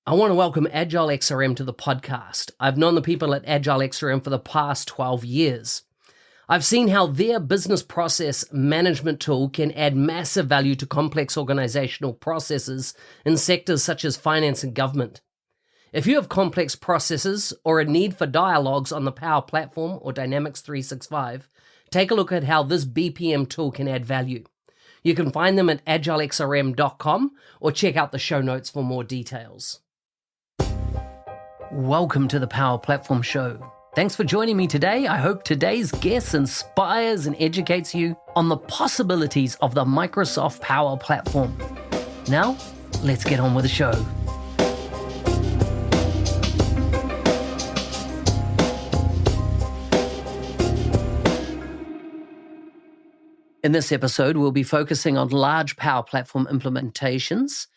I want to welcome Agile XRM to the podcast. I've known the people at Agile XRM for the past 12 years. I've seen how their business process management tool can add massive value to complex organizational processes in sectors such as finance and government. If you have complex processes or a need for dialogues on the Power Platform or Dynamics 365, take a look at how this BPM tool can add value. You can find them at agilexrm.com or check out the show notes for more details. Welcome to the Power Platform Show. Thanks for joining me today. I hope today's guest inspires and educates you on the possibilities of the Microsoft Power Platform. Now, let's get on with the show. In this episode, we'll be focusing on large Power Platform implementations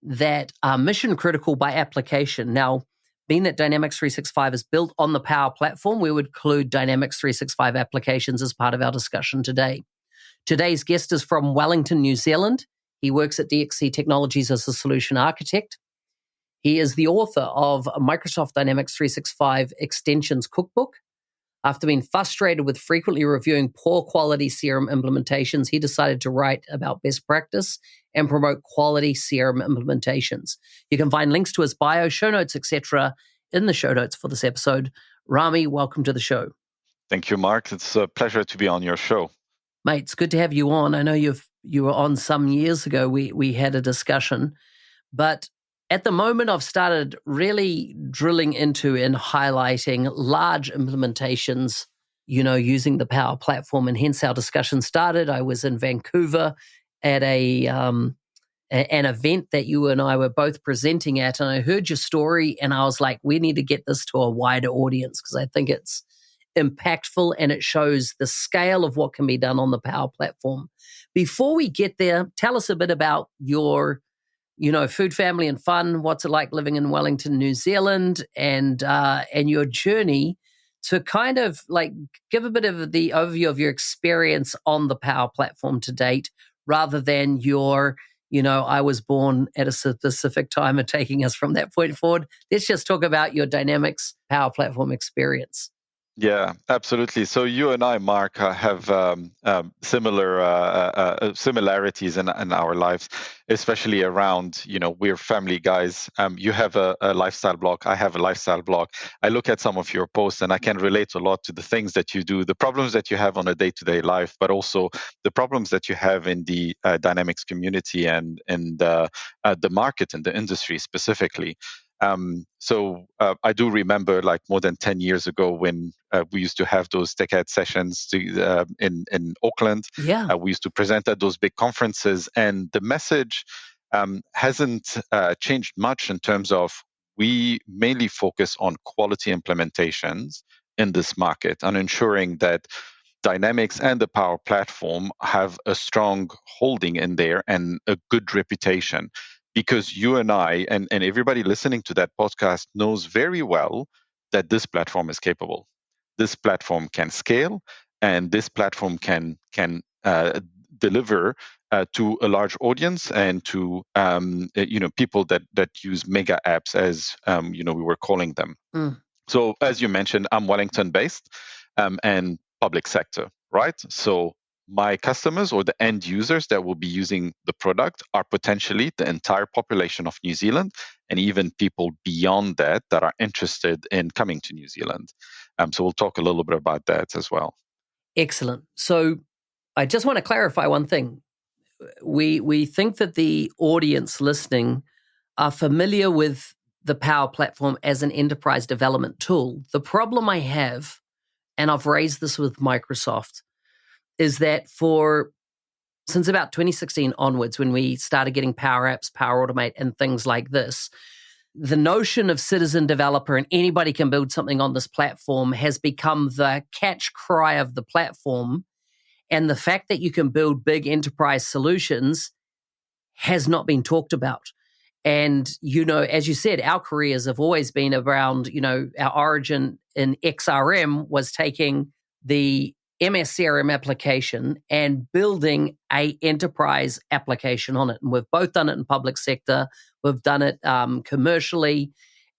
that are mission critical by application. Now, being that Dynamics 365 is built on the Power Platform, we would include Dynamics 365 applications as part of our discussion today. Today's guest is from Wellington, New Zealand. He works at DXC Technologies as a solution architect. He is the author of Microsoft Dynamics 365 Extensions Cookbook. After being frustrated with frequently reviewing poor quality CRM implementations, he decided to write about best practice and promote quality CRM implementations. You can find links to his bio, show notes, etc. in the show notes for this episode. Rami, welcome to the show. Thank you, Mark. It's a pleasure to be on your show. Mate, it's good to have you on. I know you were on some years ago. We had a discussion, but at the moment, I've started really drilling into and highlighting large implementations, using the Power Platform, and hence our discussion started. I was in Vancouver at an event that you and I were both presenting at, and I heard your story, and I was like, we need to get this to a wider audience because I think it's impactful and it shows the scale of what can be done on the Power Platform. Before we get there, tell us a bit about your food, family, and fun. What's it like living in Wellington, New Zealand, and your journey to kind of like give a bit of the overview of your experience on the Power Platform to date, rather than your, I was born at a specific time and taking us from that point forward. Let's just talk about your Dynamics Power Platform experience. Yeah, absolutely. So you and I, Mark, have similar similarities in our lives, especially around, we're family guys. You have a lifestyle blog. I have a lifestyle blog. I look at some of your posts and I can relate a lot to the things that you do, the problems that you have on a day-to-day life, but also the problems that you have in the Dynamics community and in the market and the industry specifically. So I do remember, like more than 10 years ago, when we used to have those TechEd sessions in Auckland. Yeah. We used to present at those big conferences, and the message hasn't changed much in terms of we mainly focus on quality implementations in this market and ensuring that Dynamics and the Power Platform have a strong holding in there and a good reputation. Because you and I and everybody listening to that podcast knows very well that this platform is capable. This platform can scale, and this platform can deliver to a large audience and to people that use mega apps, as we were calling them. So as you mentioned, I'm Wellington based and public sector, right? So my customers or the end users that will be using the product are potentially the entire population of New Zealand, and even people beyond that are interested in coming to New Zealand. So we'll talk a little bit about that as well. Excellent. So I just want to clarify one thing. We think that the audience listening are familiar with the Power Platform as an enterprise development tool. The problem I have, and I've raised this with Microsoft, is that since about 2016 onwards, when we started getting Power Apps, Power Automate, and things like this, the notion of citizen developer and anybody can build something on this platform has become the catch cry of the platform. And the fact that you can build big enterprise solutions has not been talked about. And, as you said, our careers have always been around, our origin in XRM was taking the MS CRM application and building a enterprise application on it. And we've both done it in public sector. We've done it commercially.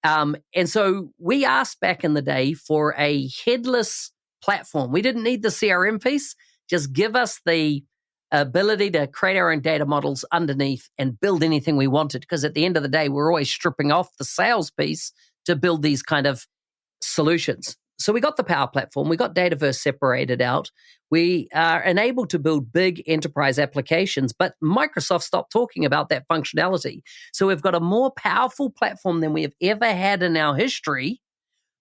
And so we asked back in the day for a headless platform. We didn't need the CRM piece. Just give us the ability to create our own data models underneath and build anything we wanted. Because at the end of the day, we're always stripping off the sales piece to build these kind of solutions. So we got the Power Platform, we got Dataverse separated out. We are enabled to build big enterprise applications, but Microsoft stopped talking about that functionality. So we've got a more powerful platform than we have ever had in our history,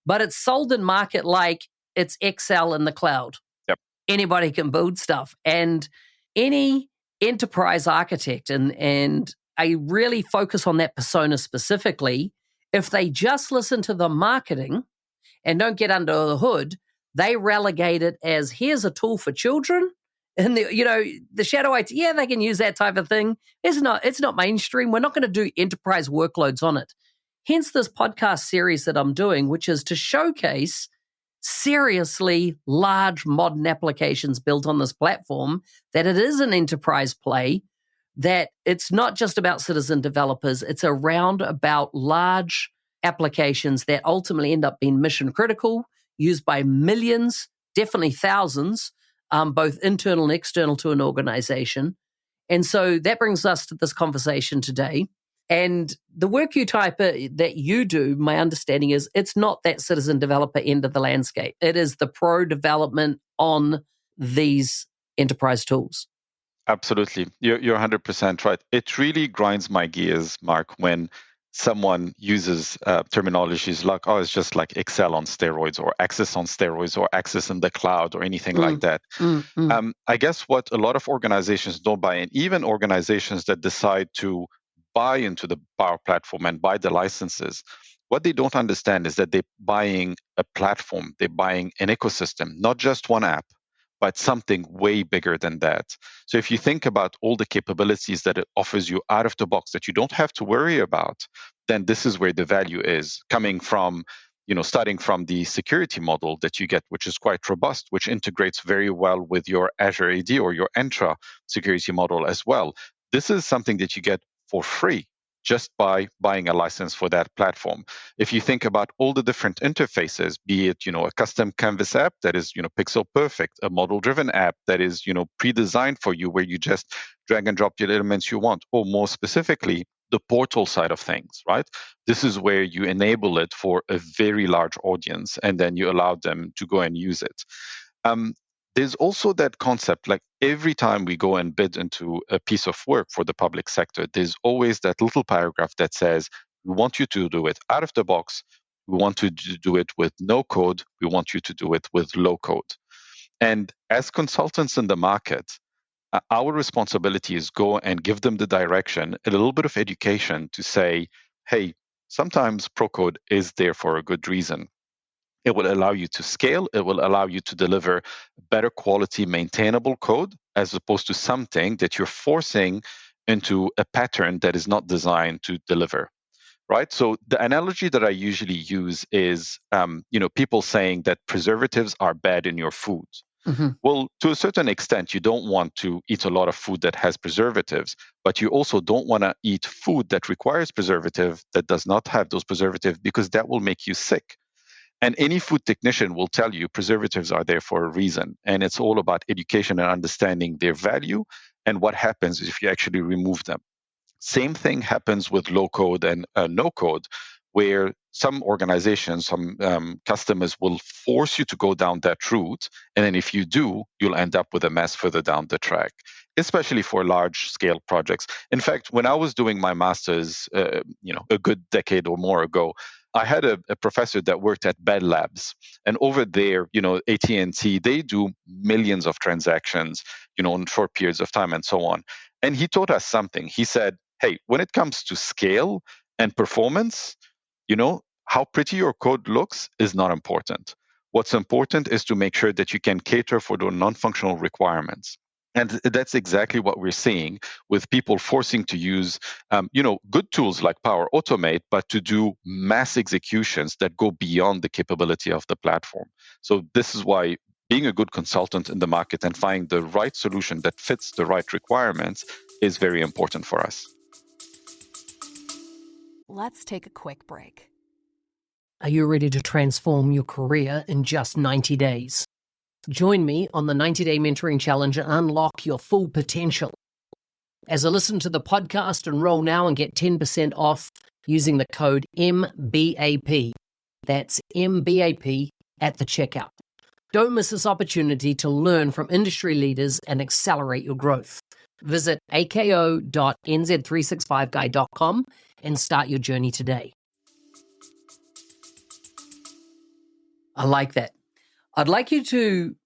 but it's sold in market like it's Excel in the cloud. Yep. Anybody can build stuff. And any enterprise architect, and I really focus on that persona specifically, if they just listen to the marketing and don't get under the hood, they relegate it as here's a tool for children. And the shadow IT, yeah, they can use that type of thing. It's not mainstream. We're not going to do enterprise workloads on it. Hence this podcast series that I'm doing, which is to showcase seriously large modern applications built on this platform, that it is an enterprise play, that it's not just about citizen developers, it's around about large applications that ultimately end up being mission critical, used by millions, definitely thousands, both internal and external to an organization. And so that brings us to this conversation today. And the work that you do, my understanding is it's not that citizen developer end of the landscape. It is the pro development on these enterprise tools. Absolutely. You're 100% right. It really grinds my gears, Mark, when someone uses terminologies like, oh, it's just like Excel on steroids or Access on steroids or Access in the cloud or anything like that. I guess what a lot of organizations don't buy in, even organizations that decide to buy into the Power Platform and buy the licenses, what they don't understand is that they're buying a platform, they're buying an ecosystem, not just one app, but something way bigger than that. So if you think about all the capabilities that it offers you out of the box that you don't have to worry about, then this is where the value is coming from, starting from the security model that you get, which is quite robust, which integrates very well with your Azure AD or your Entra security model as well. This is something that you get for free just by buying a license for that platform. If you think about all the different interfaces, be it, a custom Canvas app that is, pixel perfect, a model-driven app that is, pre-designed for you where you just drag and drop the elements you want, or more specifically, the portal side of things, right? This is where you enable it for a very large audience, and then you allow them to go and use it. There's also that concept, like every time we go and bid into a piece of work for the public sector, there's always that little paragraph that says, we want you to do it out of the box. We want you to do it with no code. We want you to do it with low code. And as consultants in the market, our responsibility is go and give them the direction, a little bit of education to say, hey, sometimes pro code is there for a good reason. It will allow you to scale. It will allow you to deliver better quality, maintainable code, as opposed to something that you're forcing into a pattern that is not designed to deliver, right? So the analogy that I usually use is, people saying that preservatives are bad in your food. Mm-hmm. Well, to a certain extent, you don't want to eat a lot of food that has preservatives, but you also don't want to eat food that requires preservative that does not have those preservatives, because that will make you sick. And any food technician will tell you preservatives are there for a reason. And it's all about education and understanding their value and what happens if you actually remove them. Same thing happens with low code and no code, where some organizations, some customers will force you to go down that route. And then if you do, you'll end up with a mess further down the track, especially for large scale projects. In fact, when I was doing my master's, a good decade or more ago, I had a professor that worked at Bell Labs, and over there, AT&T, they do millions of transactions, in short periods of time and so on. And he taught us something. He said, hey, when it comes to scale and performance, how pretty your code looks is not important. What's important is to make sure that you can cater for the non-functional requirements. And that's exactly what we're seeing with people forcing to use, good tools like Power Automate, but to do mass executions that go beyond the capability of the platform. So this is why being a good consultant in the market and finding the right solution that fits the right requirements is very important for us. Let's take a quick break. Are you ready to transform your career in just 90 days? Join me on the 90-Day Mentoring Challenge and unlock your full potential. As I listen to the podcast, enroll now and get 10% off using the code MBAP. That's MBAP at the checkout. Don't miss this opportunity to learn from industry leaders and accelerate your growth. Visit ako.nz365guy.com and start your journey today. I like that. I'd like you to,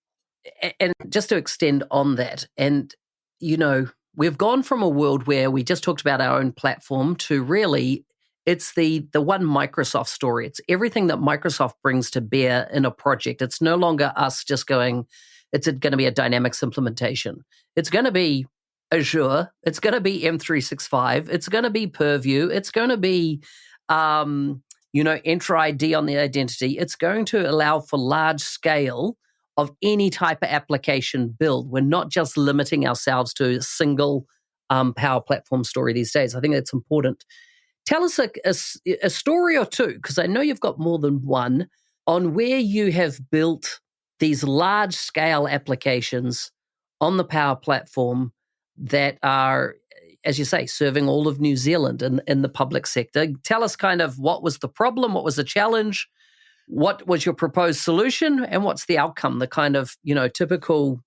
and just to extend on that, and, we've gone from a world where we just talked about our own platform to really, it's the one Microsoft story. It's everything that Microsoft brings to bear in a project. It's no longer us just going, it's going to be a Dynamics implementation. It's going to be Azure. It's going to be M365. It's going to be Purview. It's going to be, Enter ID on the identity. It's going to allow for large scale of any type of application build. We're not just limiting ourselves to a single Power Platform story these days. I think that's important. Tell us a story or two, because I know you've got more than one, on where you have built these large-scale applications on the Power Platform that are, as you say, serving all of New Zealand in the public sector. Tell us kind of what was the problem, what was the challenge, what was your proposed solution, and what's the outcome, the kind of, typical,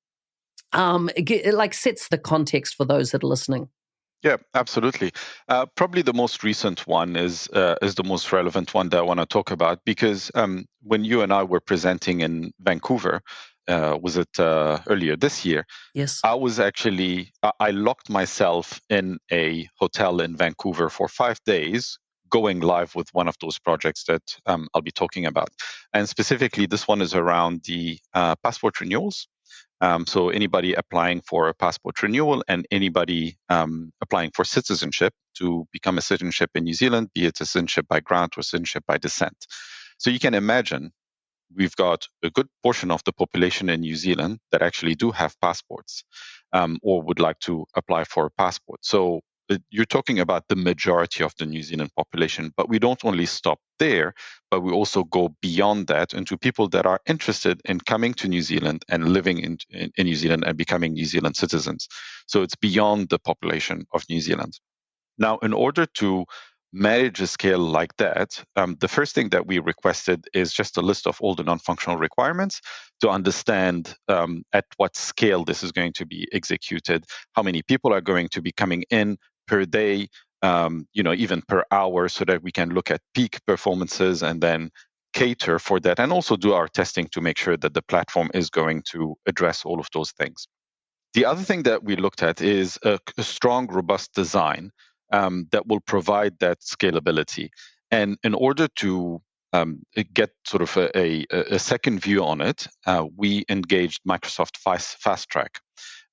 it like sets the context for those that are listening. Yeah, absolutely. Probably the most recent one is the most relevant one that I want to talk about, because when you and I were presenting in Vancouver, was it earlier this year? Yes. I was actually, I locked myself in a hotel in Vancouver for 5 days, going live with one of those projects that I'll be talking about. And specifically, this one is around the passport renewals. So anybody applying for a passport renewal and anybody applying for citizenship to become a citizenship in New Zealand, be it a citizenship by grant or citizenship by descent. So you can imagine we've got a good portion of the population in New Zealand that actually do have passports or would like to apply for a passport. So you're talking about the majority of the New Zealand population, but we don't only stop there, but we also go beyond that into people that are interested in coming to New Zealand and living in New Zealand and becoming New Zealand citizens. So it's beyond the population of New Zealand. Now, in order to manage a scale like that, the first thing that we requested is just a list of all the non-functional requirements to understand at what scale this is going to be executed, how many people are going to be coming in per day, even per hour, so that we can look at peak performances and then cater for that, and also do our testing to make sure that the platform is going to address all of those things. The other thing that we looked at is a strong, robust design that will provide that scalability. And in order to get sort of a second view on it, we engaged Microsoft Fast Track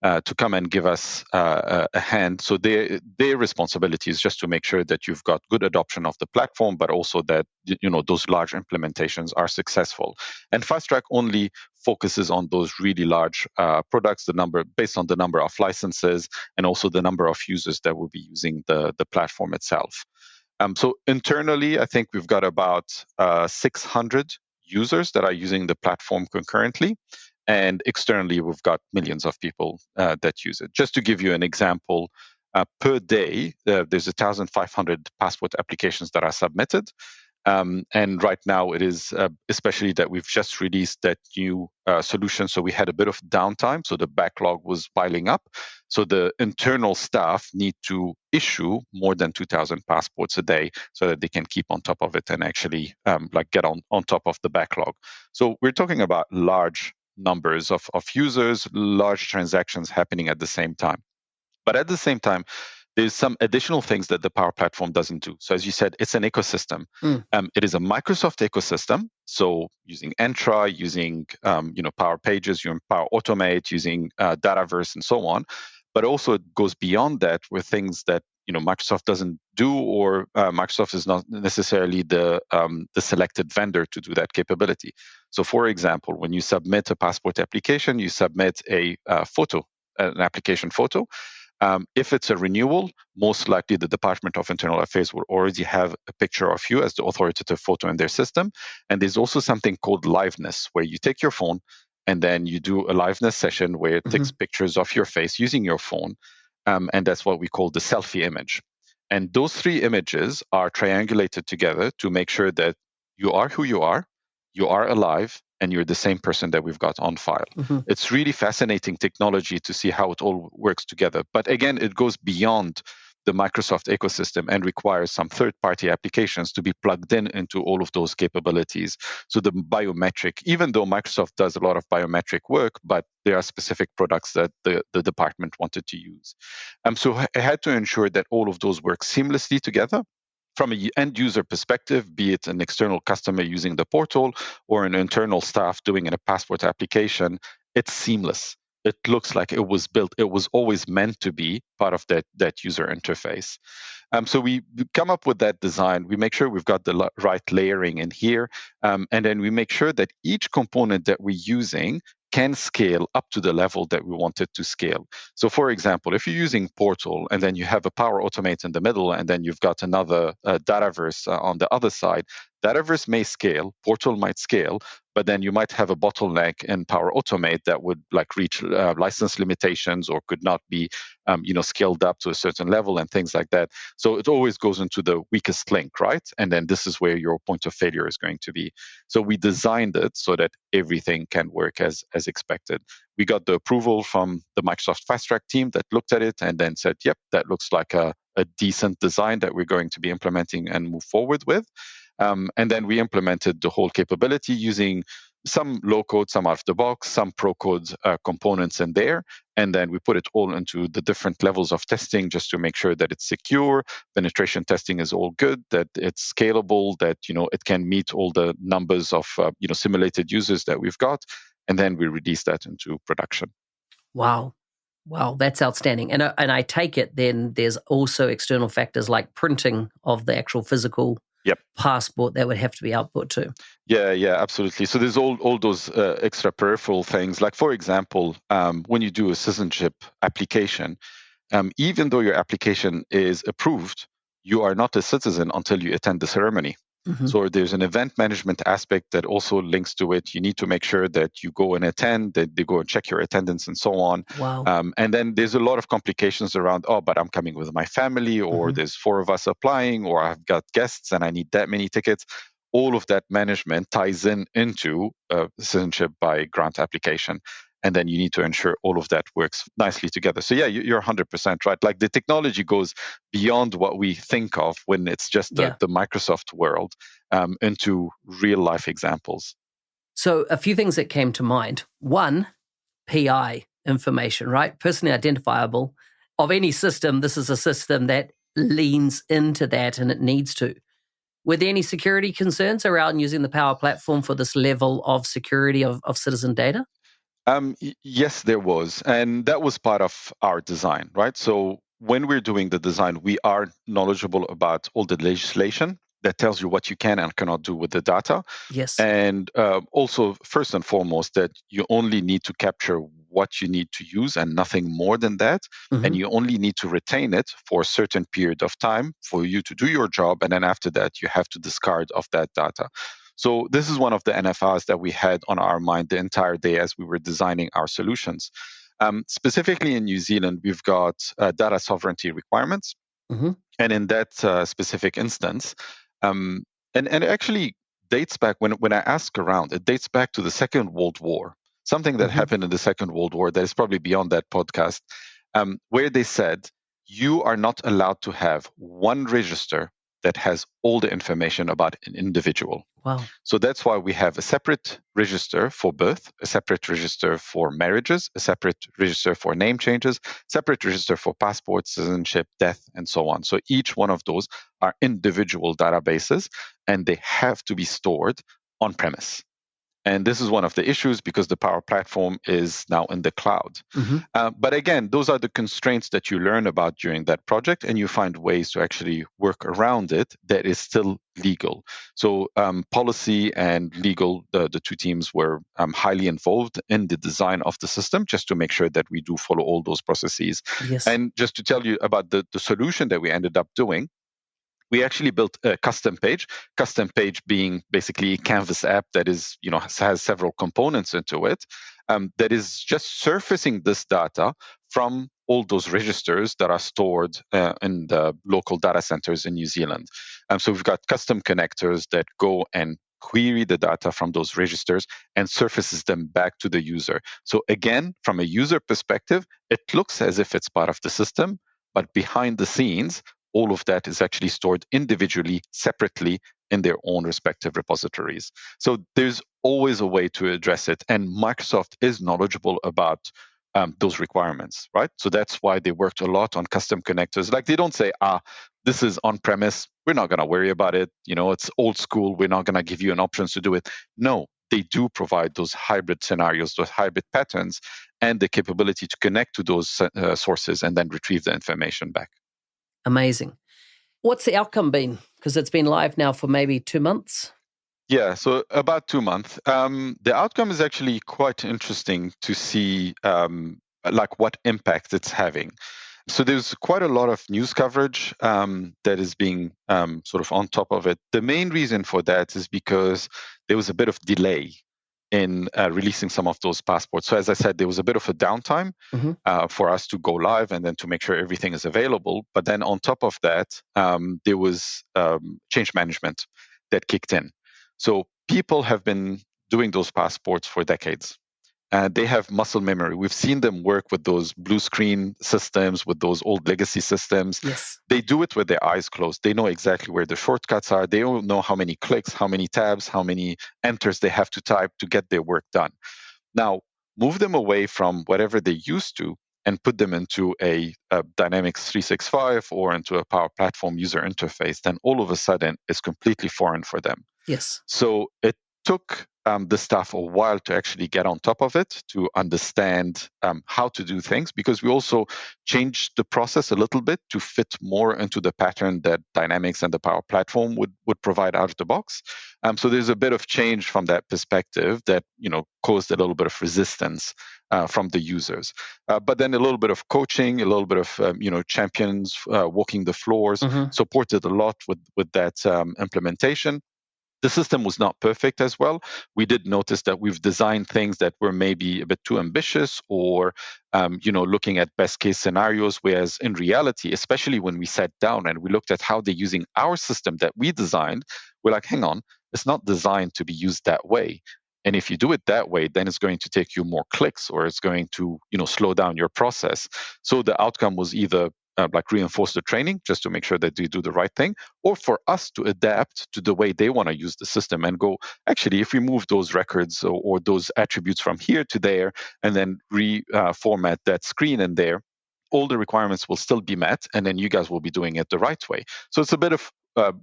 to come and give us a hand. So their responsibility is just to make sure that you've got good adoption of the platform, but also that those large implementations are successful. And Fast Track only focuses on those really large products, based on the number of licenses and also the number of users that will be using the platform itself. So internally, I think we've got about 600 users that are using the platform concurrently. And externally, we've got millions of people that use it. Just to give you an example, per day, there's 1,500 passport applications that are submitted. And right now it is, especially that we've just released that new solution. So we had a bit of downtime. So the backlog was piling up. So the internal staff need to issue more than 2,000 passports a day so that they can keep on top of it and actually get on top of the backlog. So we're talking about large numbers of users, large transactions happening at the same time. But at the same time, there's some additional things that the Power Platform doesn't do. So as you said, it's an ecosystem. It is a Microsoft ecosystem. So using Entra, using Power Pages, using Power Automate, using Dataverse, and so on. But also it goes beyond that with things that Microsoft doesn't do, or Microsoft is not necessarily the selected vendor to do that capability. So, for example, when you submit a passport application, you submit a photo, an application photo. If it's a renewal, most likely the Department of Internal Affairs will already have a picture of you as the authoritative photo in their system. And there's also something called liveness, where you take your phone and then you do a liveness session where it takes pictures of your face using your phone. And that's what we call the selfie image. And those three images are triangulated together to make sure that you are who you are alive, and you're the same person that we've got on file. It's really fascinating technology to see how it all works together. But again, it goes beyond the Microsoft ecosystem and requires some third-party applications to be plugged into all of those capabilities. So the biometric, even though Microsoft does a lot of biometric work, but there are specific products that the department wanted to use. So I had to ensure that all of those work seamlessly together. From an end user perspective, be it an external customer using the portal or an internal staff doing a passport application, it's seamless. It looks like it was built. It was always meant to be part of that user interface. So we come up with that design. We make sure we've got the right layering in here. And then we make sure that each component that we're using can scale up to the level that we want it to scale. So, for example, if you're using Portal and then you have a Power Automate in the middle, and then you've got another Dataverse on the other side, Dataverse may scale, Portal might scale, but then you might have a bottleneck in Power Automate that would reach license limitations or could not be, scaled up to a certain level and things like that. So it always goes into the weakest link, right? And then this is where your point of failure is going to be. So we designed it so that everything can work as expected. We got the approval from the Microsoft Fast Track team that looked at it and then said, yep, that looks like a decent design that we're going to be implementing and move forward with. And then we implemented the whole capability using some low code, some out of the box, some pro code components in there. And then we put it all into the different levels of testing just to make sure that it's secure. Penetration testing is all good, that it's scalable, that it can meet all the numbers of simulated users that we've got. And then we release that into production. Wow, that's outstanding. And I take it then there's also external factors like printing of the actual physical passport that would have to be output too. Yeah, absolutely. So there's all those extra peripheral things. Like, for example, when you do a citizenship application, even though your application is approved, you are not a citizen until you attend the ceremony. So there's an event management aspect that also links to it. You need to make sure that you go and attend, that they go and check your attendance and so on. Wow. And then there's a lot of complications around, but I'm coming with my family, or there's 4 of us applying, or I've got guests and I need that many tickets. All of that management ties into citizenship by grant application. And then you need to ensure all of that works nicely together. So yeah, you're 100% right. Like, the technology goes beyond what we think of when it's just the Microsoft world into real life examples. So a few things that came to mind. One, PI information, right? Personally identifiable. Of any system, this is a system that leans into that, and it needs to. Were there any security concerns around using the Power Platform for this level of security of citizen data? Yes, there was. And that was part of our design, right? So when we're doing the design, we are knowledgeable about all the legislation that tells you what you can and cannot do with the data. Yes. And also, first and foremost, that you only need to capture what you need to use and nothing more than that. And you only need to retain it for a certain period of time for you to do your job. And then after that, you have to discard of that data. So this is one of the NFRs that we had on our mind the entire day as we were designing our solutions. Specifically in New Zealand, we've got data sovereignty requirements. And in that specific instance, and it actually dates back, when I ask around, it dates back to the Second World War, something that happened in the Second World War that is probably beyond that podcast, where they said, you are not allowed to have one register that has all the information about an individual. Wow. So that's why we have a separate register for birth, a separate register for marriages, a separate register for name changes, separate register for passport, citizenship, death, and so on. So each one of those are individual databases, and they have to be stored on premise. And this is one of the issues because the Power Platform is now in the cloud. But again, those are the constraints that you learn about during that project, and you find ways to actually work around it that is still legal. So policy and legal, the two teams were highly involved in the design of the system, just to make sure that we do follow all those processes. Yes. And just to tell you about the solution that we ended up doing, we actually built a custom page being basically a Canvas app that is, has several components into it, that is just surfacing this data from all those registers that are stored in the local data centers in New Zealand. So we've got custom connectors that go and query the data from those registers and surfaces them back to the user. So again, from a user perspective, it looks as if it's part of the system, but behind the scenes, all of that is actually stored individually, separately in their own respective repositories. So there's always a way to address it. And Microsoft is knowledgeable about those requirements, right? So that's why they worked a lot on custom connectors. Like they don't say, this is on-premise, we're not going to worry about it. It's old school, we're not going to give you an option to do it. No, they do provide those hybrid scenarios, those hybrid patterns, and the capability to connect to those sources and then retrieve the information back. Amazing. What's the outcome been? Because it's been live now for maybe 2 months. Yeah, so about 2 months. The outcome is actually quite interesting to see like what impact it's having. So there's quite a lot of news coverage that is being sort of on top of it. The main reason for that is because there was a bit of delay in releasing some of those passports. So as I said, there was a bit of a downtime for us to go live and then to make sure everything is available. But then on top of that, there was change management that kicked in. So people have been doing those passports for decades. They have muscle memory. We've seen them work with those blue screen systems, with those old legacy systems. Yes. They do it with their eyes closed. They know exactly where the shortcuts are. They don't know how many clicks, how many tabs, how many enters they have to type to get their work done. Now, move them away from whatever they used to and put them into a Dynamics 365 or into a Power Platform user interface, then all of a sudden it's completely foreign for them. Yes. So it took the staff a while to actually get on top of it, to understand how to do things, because we also changed the process a little bit to fit more into the pattern that Dynamics and the Power Platform would provide out of the box. So there's a bit of change from that perspective that caused a little bit of resistance from the users. But then a little bit of coaching, a little bit of champions walking the floors, supported a lot with that implementation. The system was not perfect as well. We did notice that we've designed things that were maybe a bit too ambitious or, looking at best case scenarios, whereas in reality, especially when we sat down and we looked at how they're using our system that we designed, we're like, hang on, it's not designed to be used that way. And if you do it that way, then it's going to take you more clicks or it's going to, slow down your process. So the outcome was either like reinforce the training just to make sure that they do the right thing, or for us to adapt to the way they want to use the system and go, actually, if we move those records or those attributes from here to there and then reformat that screen in there, all the requirements will still be met, and then you guys will be doing it the right way. So it's a bit of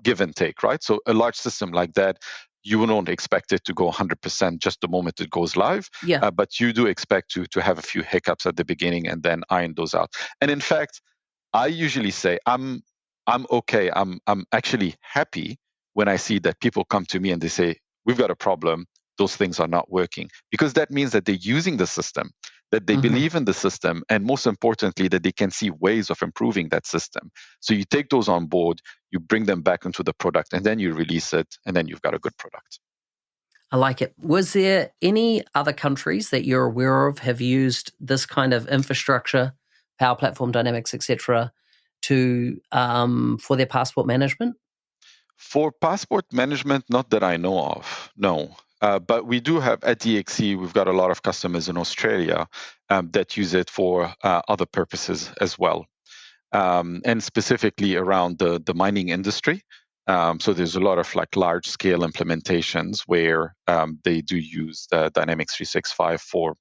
give and take, right? So a large system like that, you don't expect it to go 100% just the moment it goes live, but you do expect to have a few hiccups at the beginning and then iron those out. And in fact, I usually say I'm okay. I'm actually happy when I see that people come to me and they say, we've got a problem, those things are not working, because that means that they're using the system, that they believe in the system, and most importantly, that they can see ways of improving that system. So you take those on board, you bring them back into the product, and then you release it, and then you've got a good product. I like it. Was there any other countries that you're aware of have used this kind of infrastructure, Power Platform, Dynamics, etc., to for their passport management? For passport management, not that I know of, no. But we do have at DXC, we've got a lot of customers in Australia that use it for other purposes as well, and specifically around the mining industry. So there's a lot of like large scale implementations where they do use Dynamics 365 for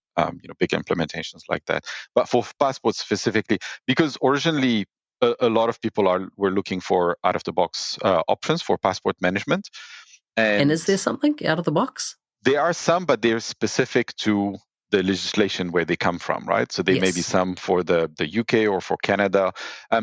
big implementations like that. But for passports specifically, because originally a lot of people were looking for out of the box options for passport management. And is there something out of the box? There are some, but they're specific to the legislation where they come from, right? So there may be Yes. some for the UK or for Canada.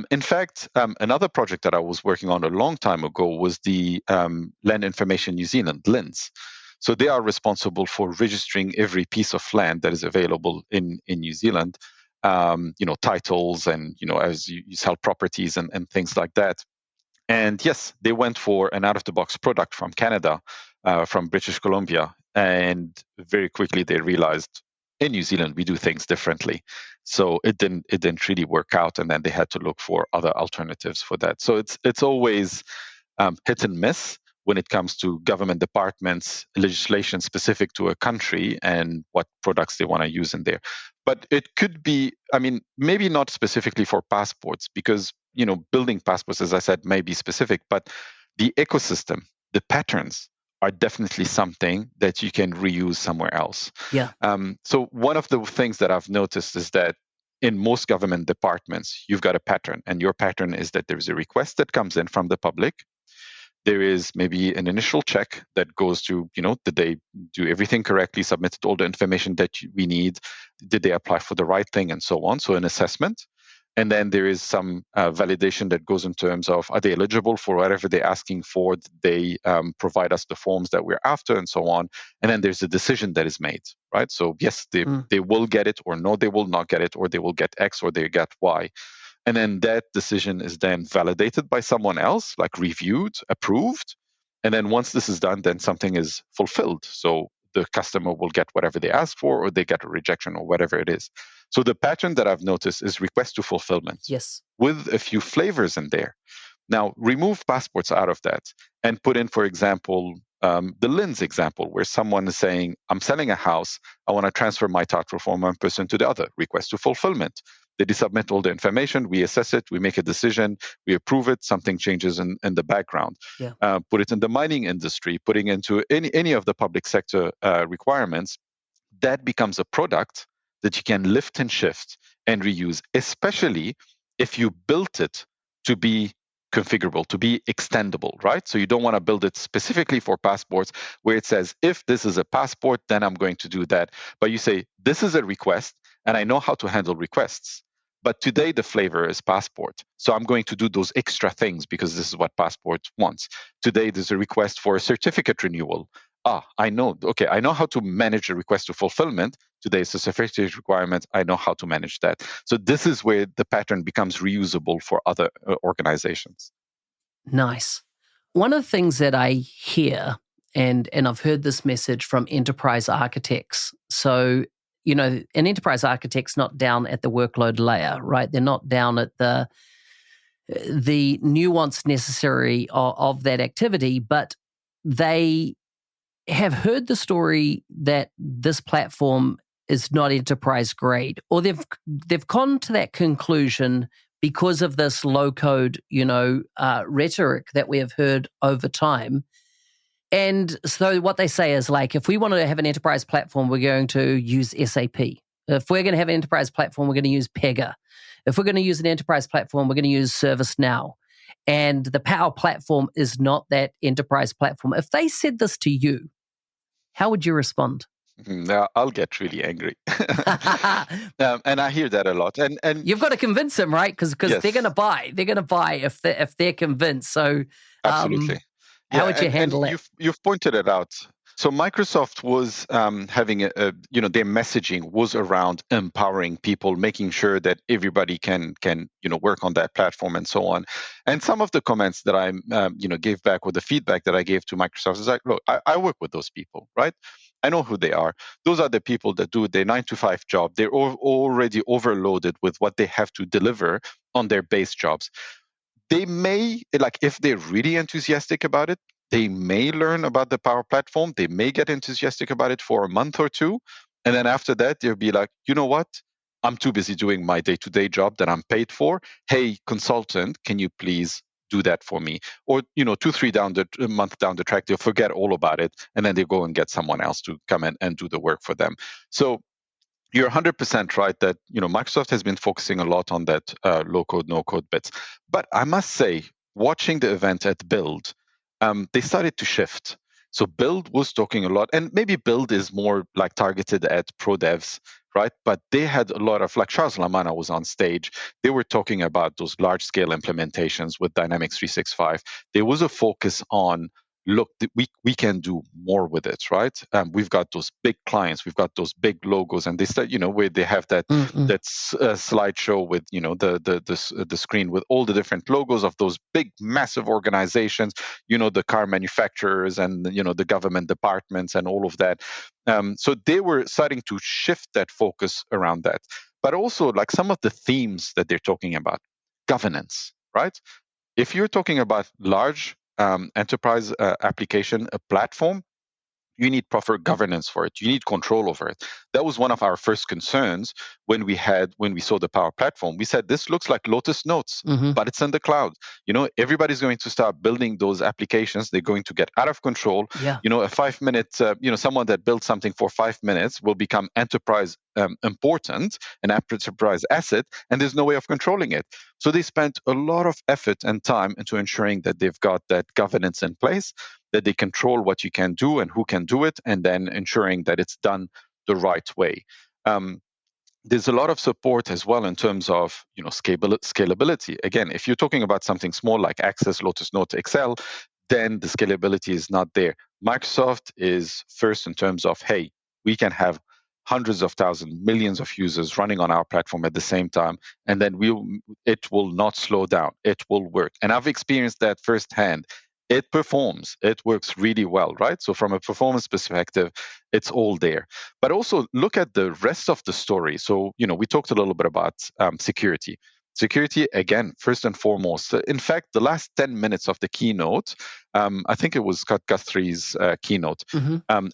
In fact, another project that I was working on a long time ago was the Land Information New Zealand, LINZ. So they are responsible for registering every piece of land that is available in New Zealand, titles and, as you sell properties and things like that. And yes, they went for an out-of-the-box product from Canada, from British Columbia, and very quickly they realized in New Zealand we do things differently. So it didn't really work out, and then they had to look for other alternatives for that. So it's always hit and miss when it comes to government departments, legislation specific to a country, and what products they want to use in there. But it could be, maybe not specifically for passports, because building passports, as I said, may be specific, but the ecosystem, the patterns are definitely something that you can reuse somewhere else. Yeah. So one of the things that I've noticed is that in most government departments, you've got a pattern, and your pattern is that there's a request that comes in from the public. There is maybe an initial check that goes to, did they do everything correctly, submitted all the information that we need, did they apply for the right thing, and so on. So an assessment. And then there is some validation that goes in terms of, are they eligible for whatever they're asking for? Did they provide us the forms that we're after, and so on. And then there's a decision that is made, right? So yes, they will get it, or no, they will not get it, or they will get X or they get Y. And then that decision is then validated by someone else, like reviewed, approved. And then once this is done, then something is fulfilled. So the customer will get whatever they ask for, or they get a rejection, or whatever it is. So the pattern that I've noticed is request to fulfillment. Yes. With a few flavors in there. Now, remove passports out of that and put in, for example, the LINZ example, where someone is saying, I'm selling a house, I want to transfer my title from one person to the other. Request to fulfillment. They submit all the information, we assess it, we make a decision, we approve it, something changes in the background. Yeah. Put it in the mining industry, putting into any of the public sector requirements. That becomes a product that you can lift and shift and reuse, especially if you built it to be configurable, to be extendable, right? So you don't want to build it specifically for passports where it says, if this is a passport, then I'm going to do that. But you say, this is a request, and I know how to handle requests. But today the flavor is passport. So I'm going to do those extra things because this is what passport wants. Today there's a request for a certificate renewal. I know how to manage a request to fulfillment. Today it's a certificate requirement. I know how to manage that. So this is where the pattern becomes reusable for other organizations. Nice. One of the things that I hear, and I've heard this message from enterprise architects. So, an enterprise architect's not down at the workload layer, right? They're not down at the nuance necessary of that activity, but they have heard the story that this platform is not enterprise grade, or they've gone to that conclusion because of this low code, rhetoric that we have heard over time. And so what they say is, like, if we want to have an enterprise platform, we're going to use SAP. If we're going to have an enterprise platform, we're going to use Pega. If we're going to use an enterprise platform, we're going to use ServiceNow. And the Power Platform is not that enterprise platform. If they said this to you, how would you respond? Now, I'll get really angry. And I hear that a lot. And you've got to convince them, right? Because yes. They're going to buy. They're going to buy if they're convinced. So absolutely. How would you handle it? You've pointed it out. So Microsoft was having their messaging was around empowering people, making sure that everybody can work on that platform and so on. And some of the comments that I gave back, or the feedback that I gave to Microsoft, is like, look, I work with those people, right? I know who they are. Those are the people that do their 9-to-5 job. They're already overloaded with what they have to deliver on their base jobs. They may, if they're really enthusiastic about it, they may learn about the Power Platform. They may get enthusiastic about it for a month or two. And then after that, they'll be like, you know what? I'm too busy doing my day-to-day job that I'm paid for. Hey, consultant, can you please do that for me? Or, 2-3 months down the track, they'll forget all about it. And then they go and get someone else to come in and do the work for them. So you're 100% right that Microsoft has been focusing a lot on that low-code, no-code bits. But I must say, watching the event at Build, they started to shift. So Build was talking a lot, and maybe Build is more like targeted at pro devs, right? But they had a lot of, like Charles Lamana was on stage. They were talking about those large scale implementations with Dynamics 365. There was a focus on, look, we can do more with it, right? We've got those big clients, we've got those big logos, and they start, where they have that slideshow with, the screen with all the different logos of those big, massive organizations, the car manufacturers and the government departments and all of that. So they were starting to shift that focus around that, but also like some of the themes that they're talking about, governance, right? If you're talking about large enterprise application, a platform, you need proper governance for it. You need control over it. That was one of our first concerns when we saw the Power Platform. We said, this looks like Lotus Notes, but it's in the cloud. Everybody's going to start building those applications. They're going to get out of control. Yeah. A 5-minute, someone that built something for 5 minutes will become enterprise important, an enterprise asset, and there's no way of controlling it. So they spent a lot of effort and time into ensuring that they've got that governance in place, that they control what you can do and who can do it, and then ensuring that it's done the right way. There's a lot of support as well in terms of scalability. Again, if you're talking about something small like Access, Lotus Notes, Excel, then the scalability is not there. Microsoft is first in terms of, hey, we can have hundreds of thousands, millions of users running on our platform at the same time, and then it will not slow down. It will work. And I've experienced that firsthand. It performs. It works really well, right? So from a performance perspective, it's all there. But also look at the rest of the story. So, we talked a little bit about security. Security, again, first and foremost. In fact, the last 10 minutes of the keynote, I think it was Scott Guthrie's keynote,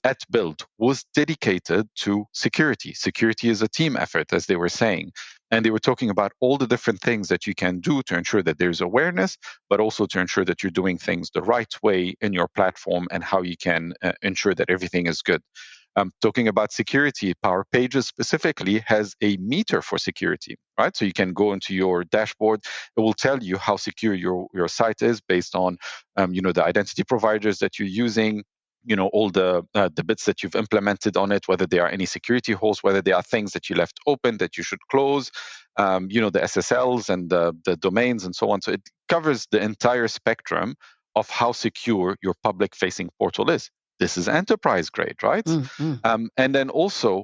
at Build was dedicated to security. Security is a team effort, as they were saying. And they were talking about all the different things that you can do to ensure that there's awareness, but also to ensure that you're doing things the right way in your platform and how you can ensure that everything is good. Talking about security, Power Pages specifically has a meter for security, right? So you can go into your dashboard. It will tell you how secure your site is based on, the identity providers that you're using, all the bits that you've implemented on it, whether there are any security holes, whether there are things that you left open that you should close, the SSLs and the domains and so on. So it covers the entire spectrum of how secure your public-facing portal is. This is enterprise grade, right? And then also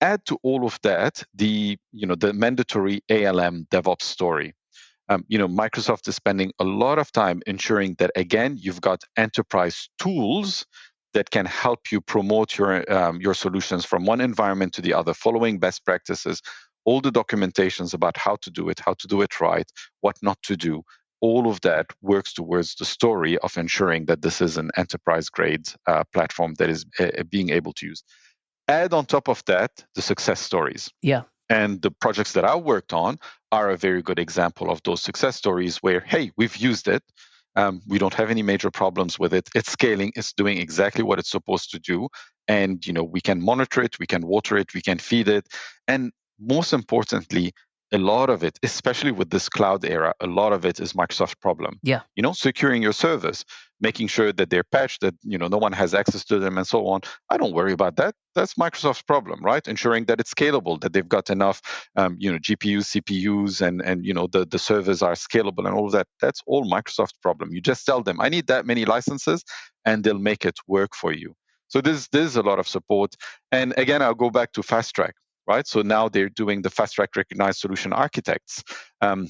add to all of that the mandatory ALM DevOps story. Microsoft is spending a lot of time ensuring that, again, you've got enterprise tools that can help you promote your solutions from one environment to the other, following best practices, all the documentations about how to do it right, what not to do. All of that works towards the story of ensuring that this is an enterprise-grade platform that is being able to use. Add on top of that the success stories. Yeah. And the projects that I worked on are a very good example of those success stories where, hey, we've used it. We don't have any major problems with it. It's scaling. It's doing exactly what it's supposed to do. And, we can monitor it. We can water it. We can feed it. And most importantly, a lot of it, especially with this cloud era, a lot of it is Microsoft's problem. Yeah. Securing your servers, making sure that they're patched, that no one has access to them and so on. I don't worry about that. That's Microsoft's problem, right? Ensuring that it's scalable, that they've got enough GPUs, CPUs, and the servers are scalable and all of that. That's all Microsoft's problem. You just tell them, I need that many licenses, and they'll make it work for you. So there's a lot of support. And again, I'll go back to Fast Track. Right, so now they're doing the Fast Track Recognized Solution Architects.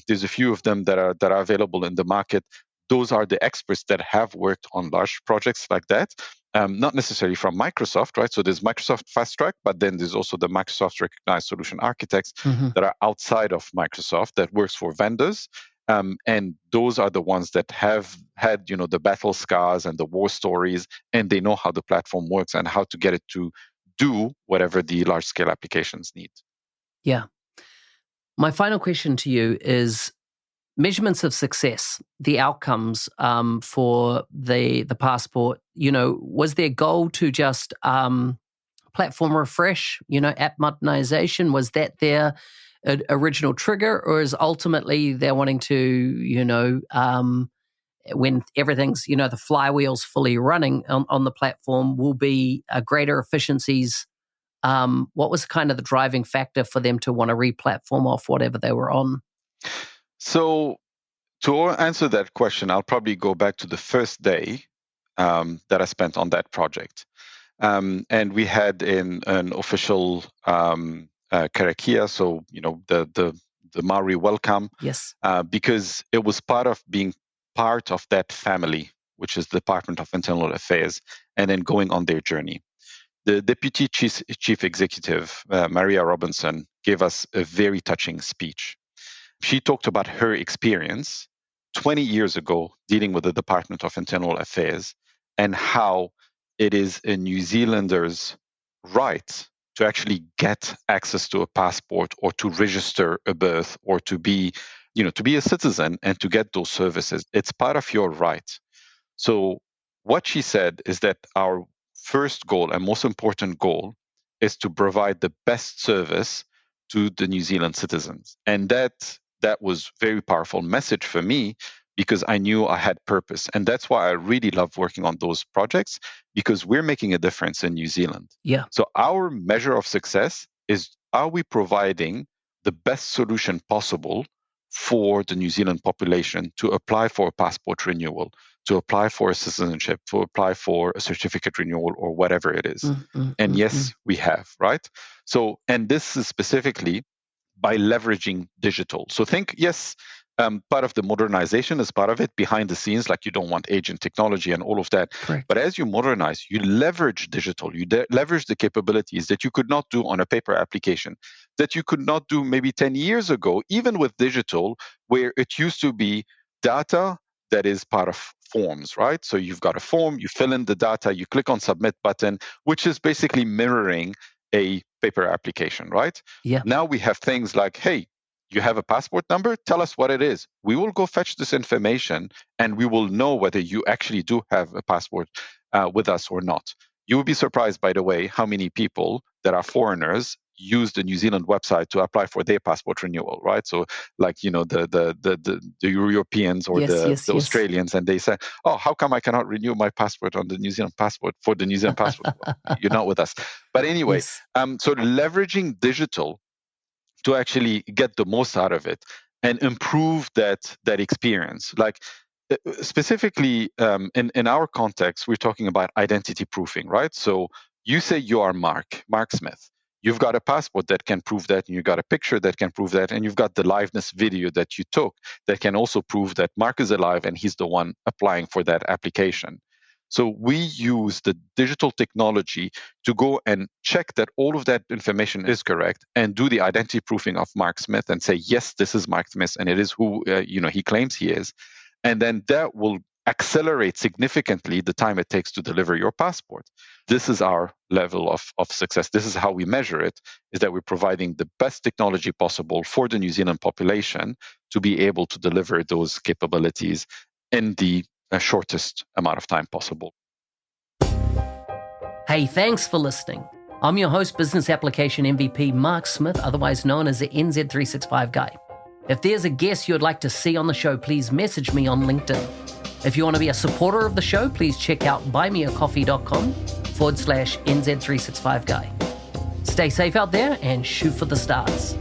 There's a few of them that are available in the market. Those are the experts that have worked on large projects like that, not necessarily from Microsoft, right? So there's Microsoft Fast Track, but then there's also the Microsoft Recognized Solution Architects that are outside of Microsoft that works for vendors. And those are the ones that have had, the battle scars and the war stories, and they know how the platform works and how to get it to do whatever the large-scale applications need. Yeah. My final question to you is measurements of success, the outcomes for the passport. Was their goal to just platform refresh, app modernization? Was that their original trigger, or is ultimately they're wanting to, when everything's, the flywheel's fully running on the platform, will be greater efficiencies. What was kind of the driving factor for them to want to re-platform off whatever they were on? So to answer that question, I'll probably go back to the first day that I spent on that project. And we had an official karakia, so the Maori welcome. Yes. Because it was part of being part of that family, which is the Department of Internal Affairs, and then going on their journey. The Deputy Chief Executive, Maria Robinson, gave us a very touching speech. She talked about her experience 20 years ago dealing with the Department of Internal Affairs and how it is a New Zealander's right to actually get access to a passport or to register a birth or to be a citizen and to get those services. It's part of your right. So what she said is that our first goal and most important goal is to provide the best service to the New Zealand citizens. And that was a very powerful message for me, because I knew I had purpose. And that's why I really love working on those projects, because we're making a difference in New Zealand. Yeah. So our measure of success is, are we providing the best solution possible for the New Zealand population to apply for a passport renewal, to apply for a citizenship, to apply for a certificate renewal, or whatever it is. And yes, we have, right? So, and this is specifically by leveraging digital. So think, yes, part of the modernization is part of it behind the scenes, like you don't want agent technology and all of that. Correct. But as you modernize, you leverage digital, you leverage the capabilities that you could not do on a paper application, that you could not do maybe 10 years ago, even with digital, where it used to be data that is part of forms, right? So you've got a form, you fill in the data, you click on submit button, which is basically mirroring a paper application, right? Yeah. Now we have things like, hey, you have a passport number? Tell us what it is. We will go fetch this information and we will know whether you actually do have a passport with us or not. You will be surprised, by the way, how many people that are foreigners use the New Zealand website to apply for their passport renewal, right? So like, the Europeans or the Australians, and they say, oh, how come I cannot renew my passport on the New Zealand passport for the New Zealand passport? Well, you're not with us. But anyway, so leveraging digital to actually get the most out of it and improve that experience. Like specifically in our context, we're talking about identity proofing, right? So you say you are Mark Smith. You've got a passport that can prove that, and you've got a picture that can prove that, and you've got the liveness video that you took that can also prove that Mark is alive and he's the one applying for that application. So we use the digital technology to go and check that all of that information is correct and do the identity proofing of Mark Smith and say, yes, this is Mark Smith and it is who he claims he is. And then that will accelerate significantly the time it takes to deliver your passport. This is our level of success. This is how we measure it, is that we're providing the best technology possible for the New Zealand population to be able to deliver those capabilities in the shortest amount of time possible. Hey, thanks for listening. I'm your host, Business Application MVP Mark Smith, otherwise known as the NZ365 Guy. If there's a guest you'd like to see on the show, please message me on LinkedIn. If you want to be a supporter of the show, please check out buymeacoffee.com/NZ365 Guy. Stay safe out there and shoot for the stars.